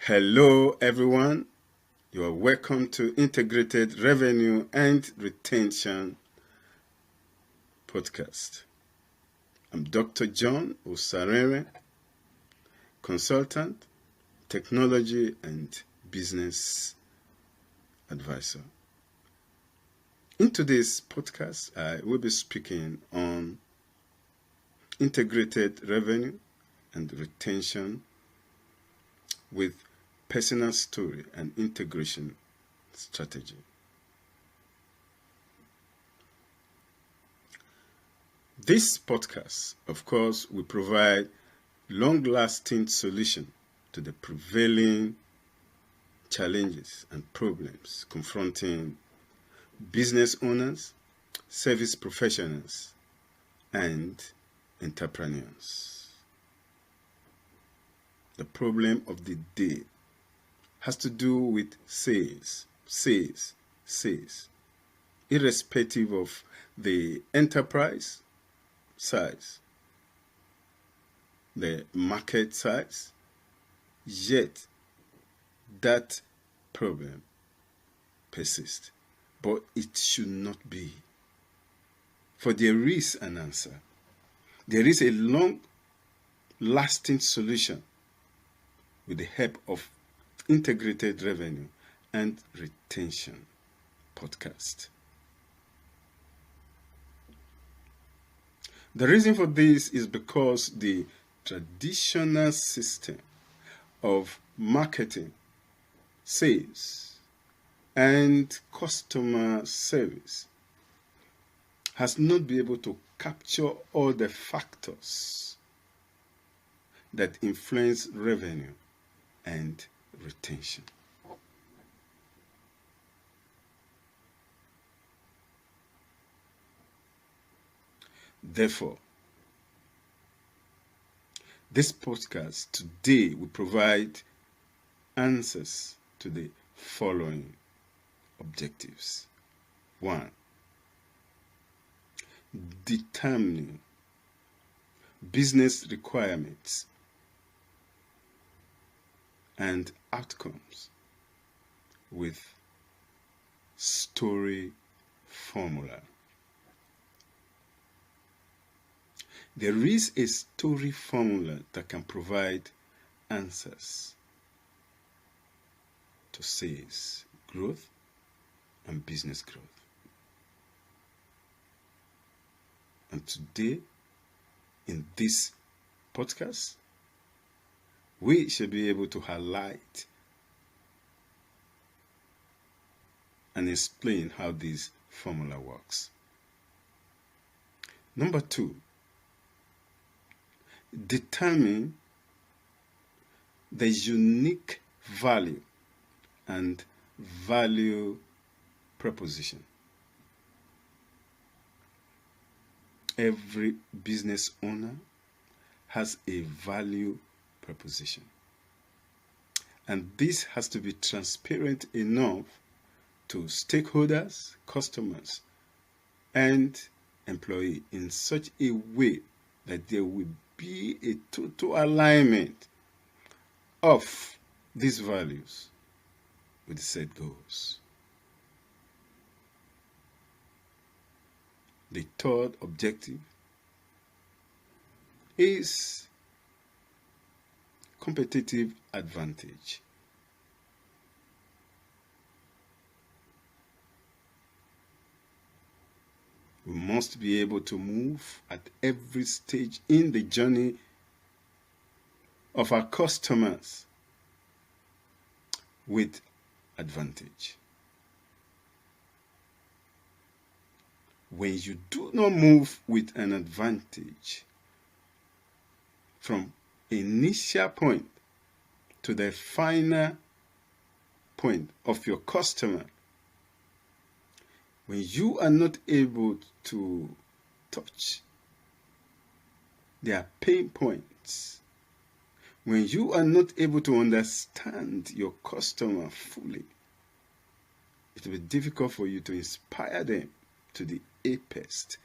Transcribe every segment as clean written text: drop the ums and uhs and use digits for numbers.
Hello, everyone. You are welcome to Integrated Revenue and Retention Podcast. I'm Dr. John Osarere, consultant, technology, and business advisor. In today's podcast, I will be speaking on integrated revenue and retention with personal story and integration strategy. This podcast, of course, will provide long-lasting solution to the prevailing challenges and problems confronting business owners, service professionals, and entrepreneurs. The problem of the day has to do with sales, irrespective of the enterprise size, the market size, yet that problem persists. But it should not be. For there is an answer. There is a long-lasting solution with the help of integrated revenue and retention podcast. The reason for this is because the traditional system of marketing, sales, and customer service has not been able to capture all the factors that influence revenue and retention. Therefore, this podcast today will provide answers to the following objectives. 1. Determining business requirements and outcomes with story formula. There is a story formula that can provide answers to sales growth and business growth. And today, in this podcast, we shall be able to highlight and explain how this formula works. Number 2, determine the unique value and value proposition. Every business owner has a value proposition, and this has to be transparent enough to stakeholders, customers, and employees in such a way that there will be a total alignment of these values with the set goals. The third objective is competitive advantage. We must be able to move at every stage in the journey of our customers with advantage. When you do not move with an advantage from initial point to the final point of your customer, when you are not able to touch their pain points, when you are not able to understand your customer fully, it will be difficult for you to inspire them to the apex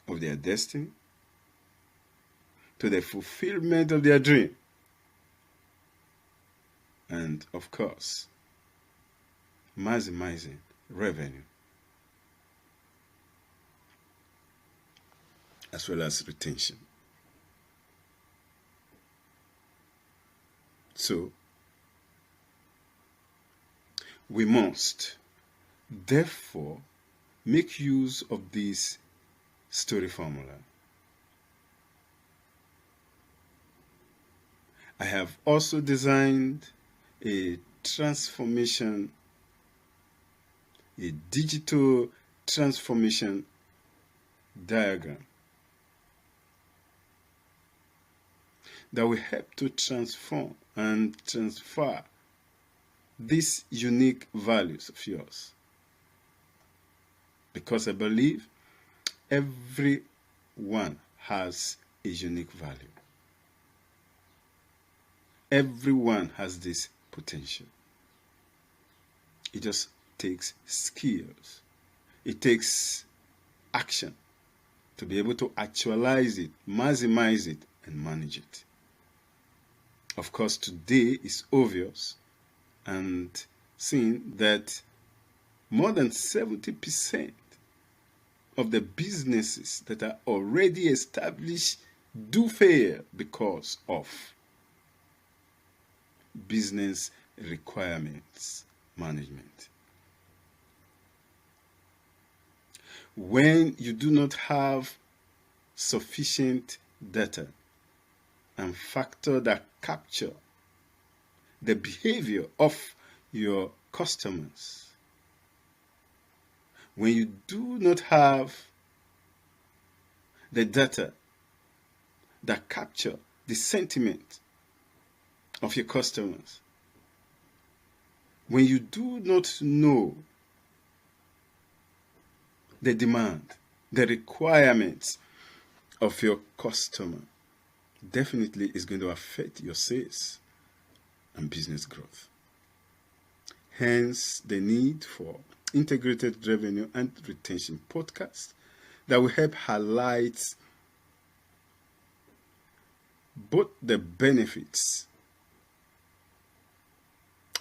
of their destiny, to the fulfillment of their dream. and, of course, maximizing revenue as well as retention. So, we must therefore make use of this story formula. I have also designed a transformation, a digital transformation diagram that will help to transform and transfer these unique values of yours. Because I believe everyone has a unique value. Everyone has this potential. It just takes skills. It takes action to be able to actualize it, maximize it, and manage it. Of course, today is obvious and seen that more than 70% of the businesses that are already established do fail because of business requirements management. When you do not have sufficient data and factor that capture the behavior of your customers, when you do not have the data that capture the sentiment of your customers, when you do not know the demand, the requirements of your customer, definitely is going to affect your sales and business growth. Hence, the need for integrated revenue and retention podcast that will help highlight both the benefits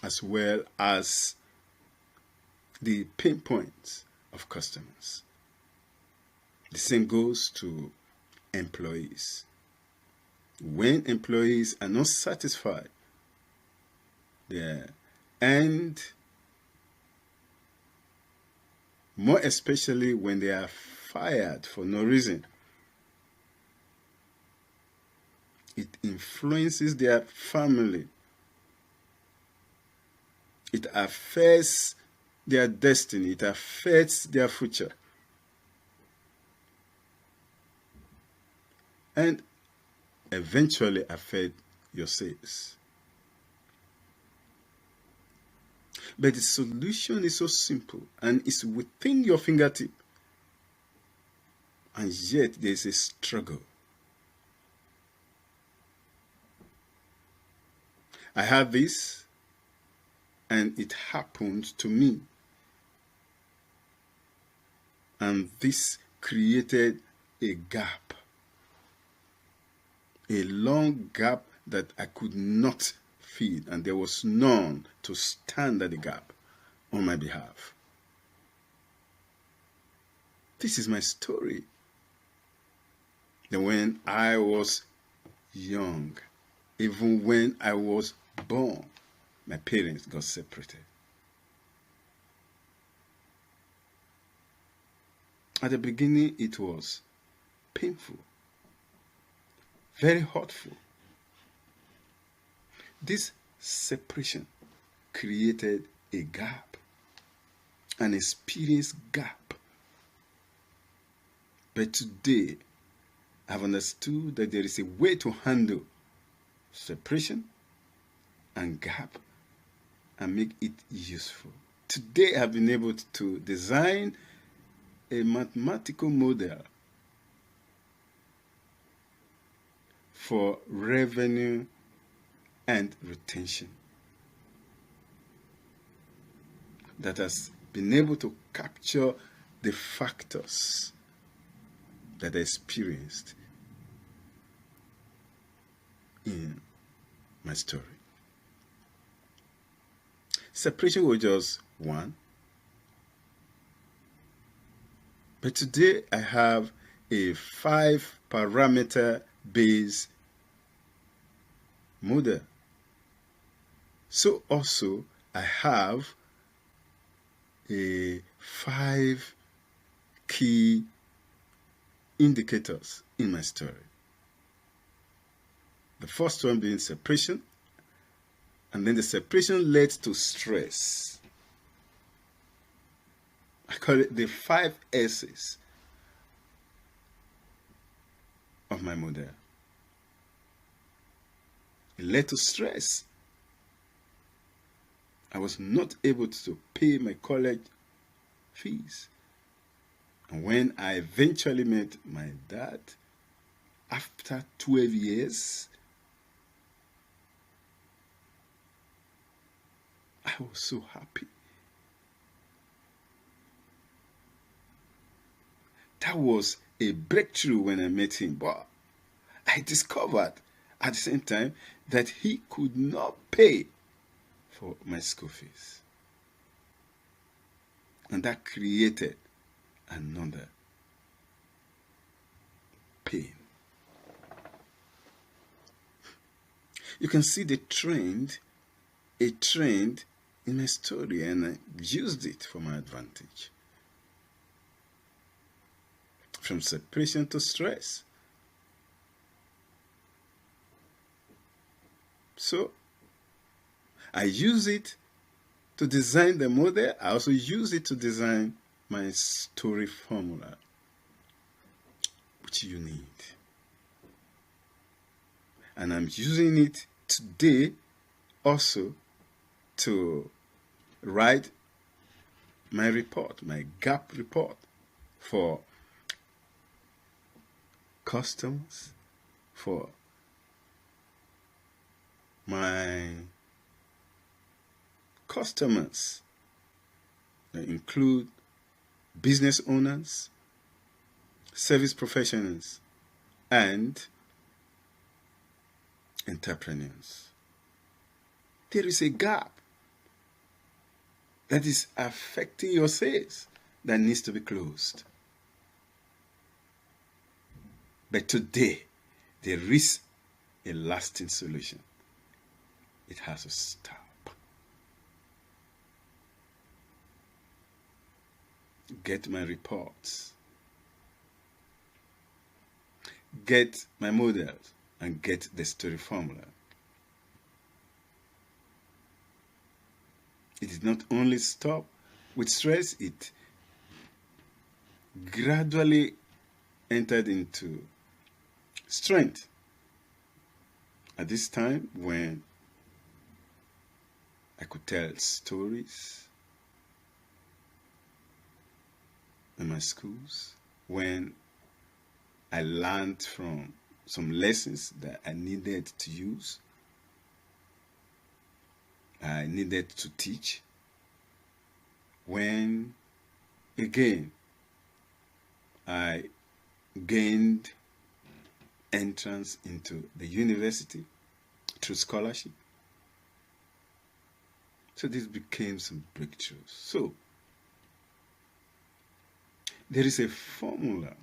as well as the pain points of customers. The same goes to employees. When employees are not satisfied, and more especially when they are fired for no reason, it influences their family. It affects their destiny. It affects their future. And eventually affect your sales. But the solution is so simple and it's within your fingertip. And yet there is a struggle. I had this and it happened to me. And this created a gap. A long gap that I could not fill, and there was none to stand at the gap on my behalf. This is my story. That when I was young, even when I was born, my parents got separated. At the beginning, it was painful, very hurtful. This separation created a gap, an experience gap. But today, I've understood that there is a way to handle separation and gap and make it useful. Today, I've been able to design a mathematical model for revenue and retention that has been able to capture the factors that I experienced in my story. Separation was just one. But today I have a 5-parameter based model. So also I have a 5 key indicators in my story. The first one being separation, and then the separation led to stress. I call it the 5 S's of my model. It led to stress. I was not able to pay my college fees. And when I eventually met my dad, after 12 years, I was so happy. That was a breakthrough when I met him. But I discovered at the same time that he could not pay for my school fees. And that created another pain. You can see a trend in my story, and I used it for my advantage. From separation to stress. So I use it to design the model. I also use it to design my story formula, which you need. And I'm using it today also to write my report, my gap report for customers, for my customers that include business owners, service professionals, and entrepreneurs. There is a gap that is affecting your sales that needs to be closed. But today, there is a lasting solution. It has to stop. Get my reports. Get my models and get the story formula. It did not only stop with stress, it gradually entered into strength. At this time, when I could tell stories in my schools, when I learned from some lessons that I needed to use, I needed to teach, when again I gained entrance into the university through scholarship. So this became some breakthroughs. So there is a formula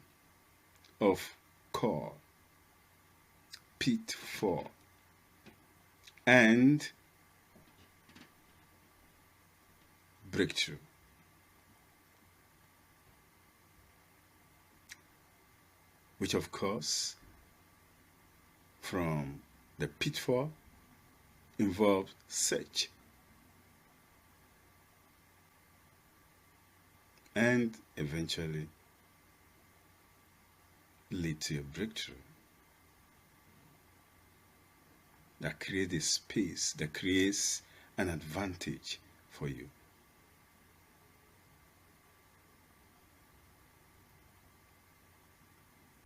of core, pitfall, and breakthrough. Which of course, from the pitfall, involves search and eventually lead to a breakthrough that creates a space, that creates an advantage for you.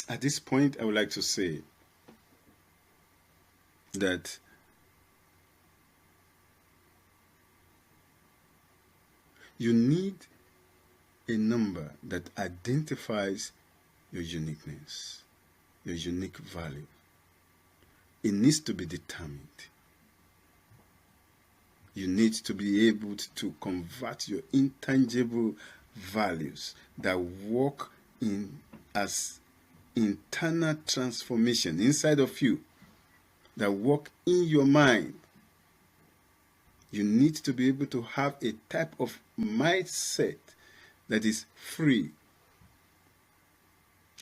At this point, I would like to say that you need a number that identifies your uniqueness, your unique value. It needs to be determined. You need to be able to convert your intangible values that work in as internal transformation inside of you, that work in your mind. You need to be able to have a type of mindset that is free,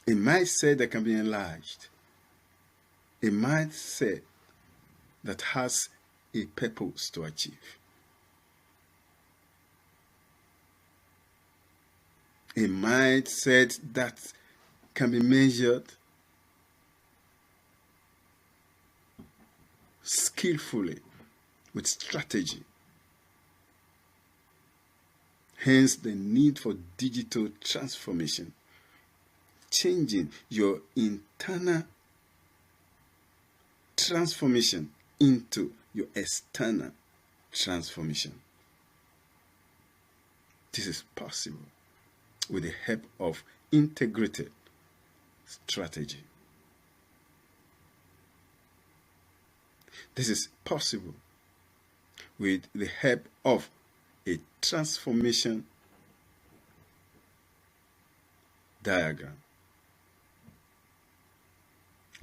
a mindset that can be enlarged, a mindset that has a purpose to achieve, a mindset that can be measured skillfully with strategy. Hence the need for digital transformation, changing your internal transformation into your external transformation. This is possible with the help of integrated strategy. This is possible with the help of a transformation diagram.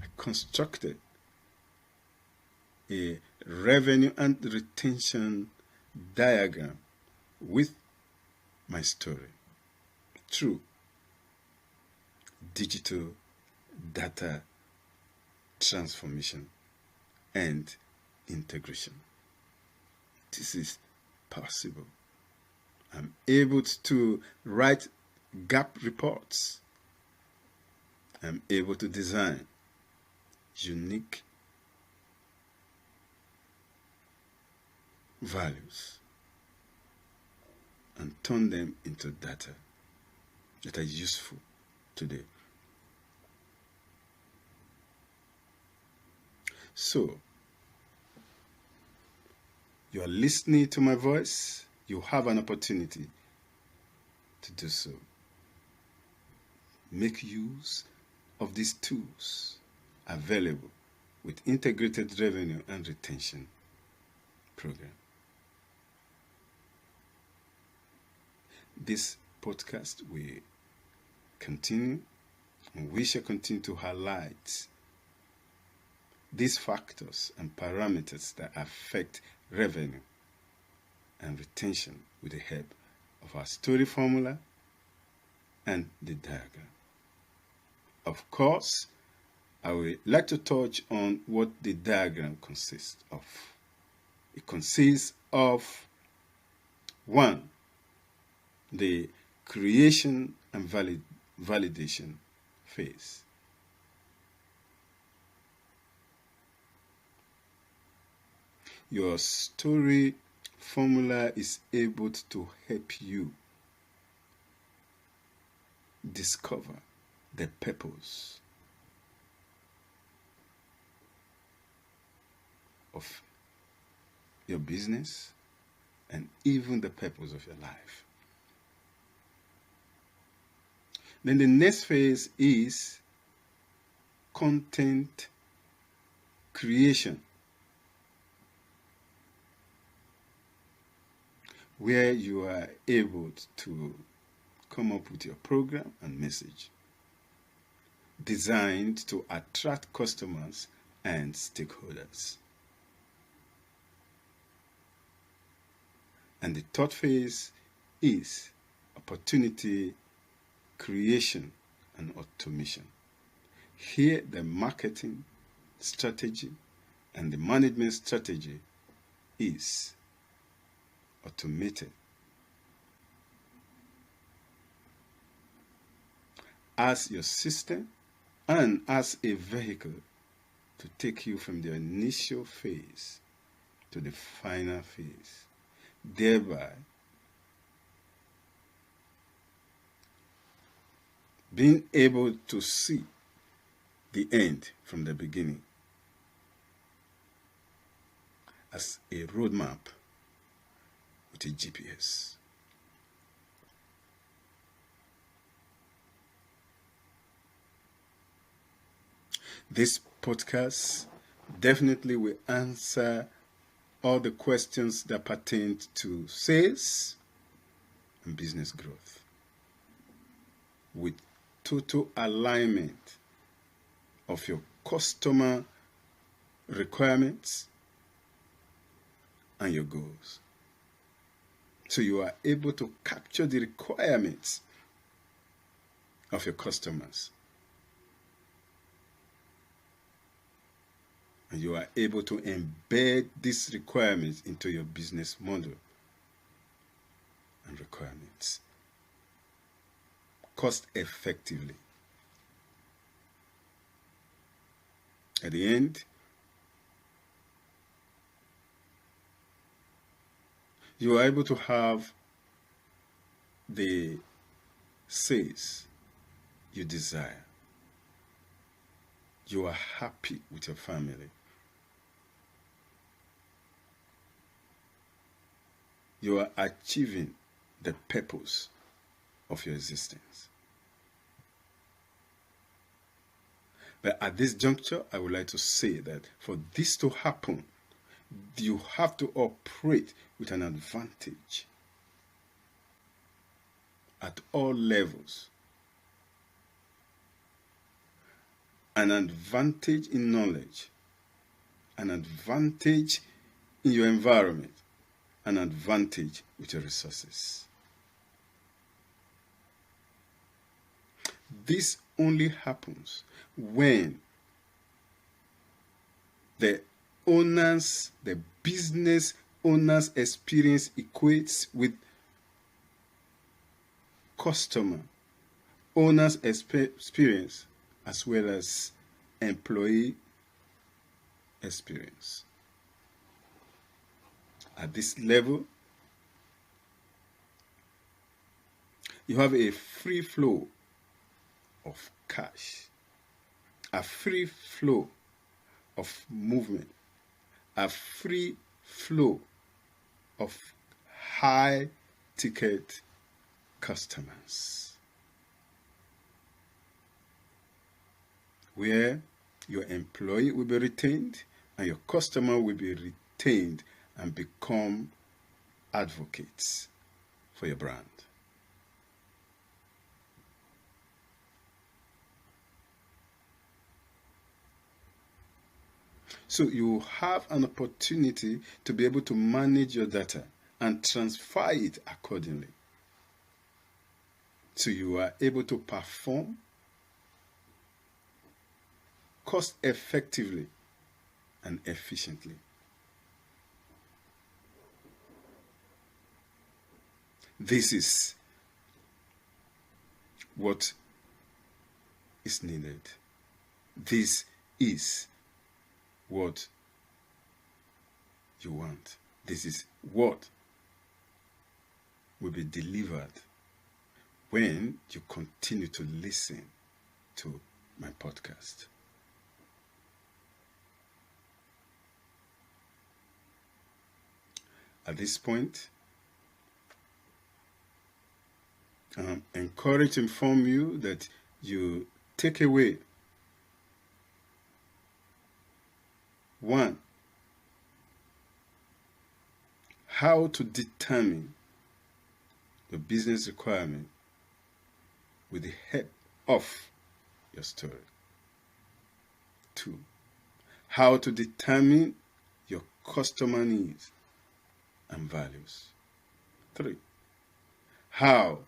I constructed a revenue and retention diagram with my story through digital data transformation and integration. This is possible. I'm able to write gap reports. I'm able to design unique values and turn them into data that are useful today. So, you are listening to my voice, you have an opportunity to do so. Make use of these tools available with integrated revenue and retention program. This podcast will continue, and we shall continue to highlight these factors and parameters that affect revenue and retention with the help of our story formula and the diagram. Of course, I would like to touch on what the diagram consists of. It consists of 1. The creation and validation phase. Your story formula is able to help you discover the purpose of your business and even the purpose of your life. Then the next phase is content creation, where you are able to come up with your program and message designed to attract customers and stakeholders. And the third phase is opportunity creation and automation. Here, the marketing strategy and the management strategy is automated as your system and as a vehicle to take you from the initial phase to the final phase, thereby being able to see the end from the beginning as a roadmap with a GPS. This podcast definitely will answer all the questions that pertain to sales and business growth with total alignment of your customer requirements and your goals. So you are able to capture the requirements of your customers. And you are able to embed these requirements into your business model and requirements cost effectively. At the end, you are able to have the sales you desire. You are happy with your family. You are achieving the purpose of your existence. But at this juncture, I would like to say that for this to happen, you have to operate with an advantage at all levels. An advantage in knowledge, an advantage in your environment, an advantage with your resources. This only happens when the business owner's experience equates with customer owner's experience as well as employee experience. At this level, you have a free flow of cash, a free flow of movement, a free flow of high ticket customers, where your employee will be retained and your customer will be retained and become advocates for your brand. So you have an opportunity to be able to manage your data and transfer it accordingly. So you are able to perform cost effectively and efficiently. This is what is needed. This is what you want. This is what will be delivered when you continue to listen to my podcast. At this point, I'm encouraged to inform you that you take away 1. How to determine your business requirement with the help of your story. 2. How to determine your customer needs and values. 3. How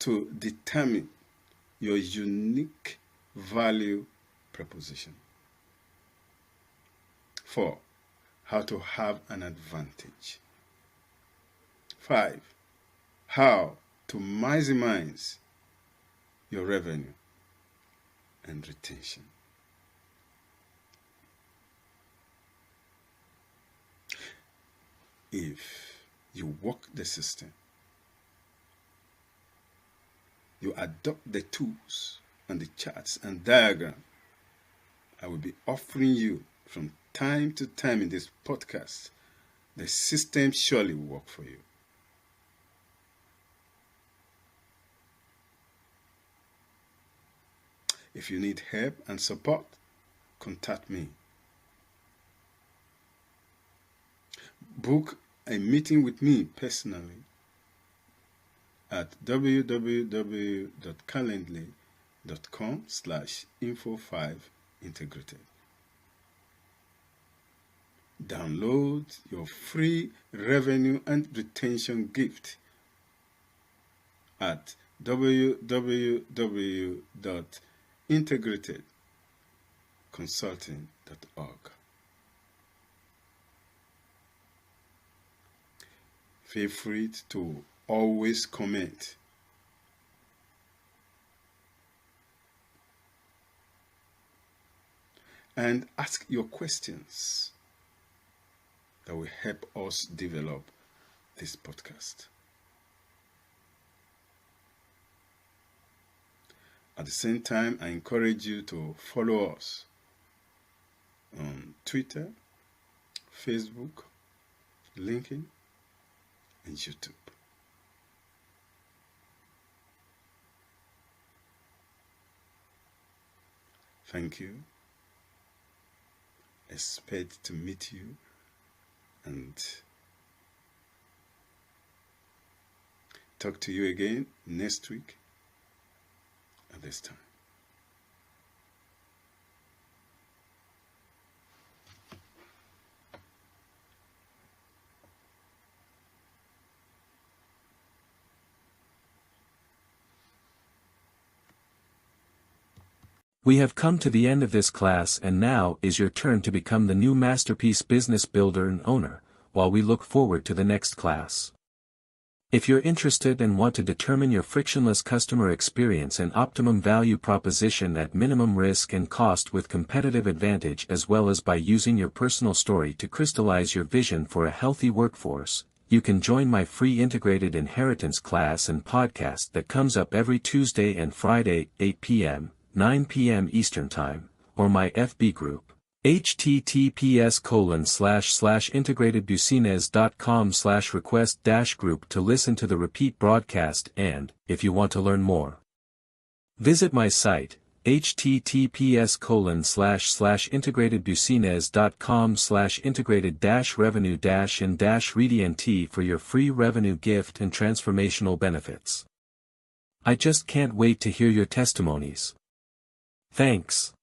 to determine your unique value proposition. 4. How to have an advantage. 5. How to maximize your revenue and retention. If you work the system, you adopt the tools and the charts and diagram I will be offering you from time to time in this podcast, the system surely will work for you. If you need help and support, contact me. book a meeting with me personally at www.calendly.com/info5integrated. Download your free revenue and retention gift at www.integratedconsulting.org. Feel free to always comment. And ask your questions that will help us develop this podcast. At the same time, I encourage you to follow us on Twitter, Facebook, LinkedIn, and YouTube. Thank you. Expect to meet you and talk to you again next week at this time. We have come to the end of this class, and now is your turn to become the new masterpiece business builder and owner, while we look forward to the next class. If you're interested and want to determine your frictionless customer experience and optimum value proposition at minimum risk and cost with competitive advantage, as well as by using your personal story to crystallize your vision for a healthy workforce, you can join my free integrated inheritance class and podcast that comes up every Tuesday and Friday, 8 p.m., 9 p.m. Eastern Time, or my FB group, https://integratedbusiness.com/request-group to listen to the repeat broadcast, and, if you want to learn more, visit my site, https://integrated-business.com/integrated-revenue-and-readient for your free revenue gift and transformational benefits. I just can't wait to hear your testimonies. Thanks.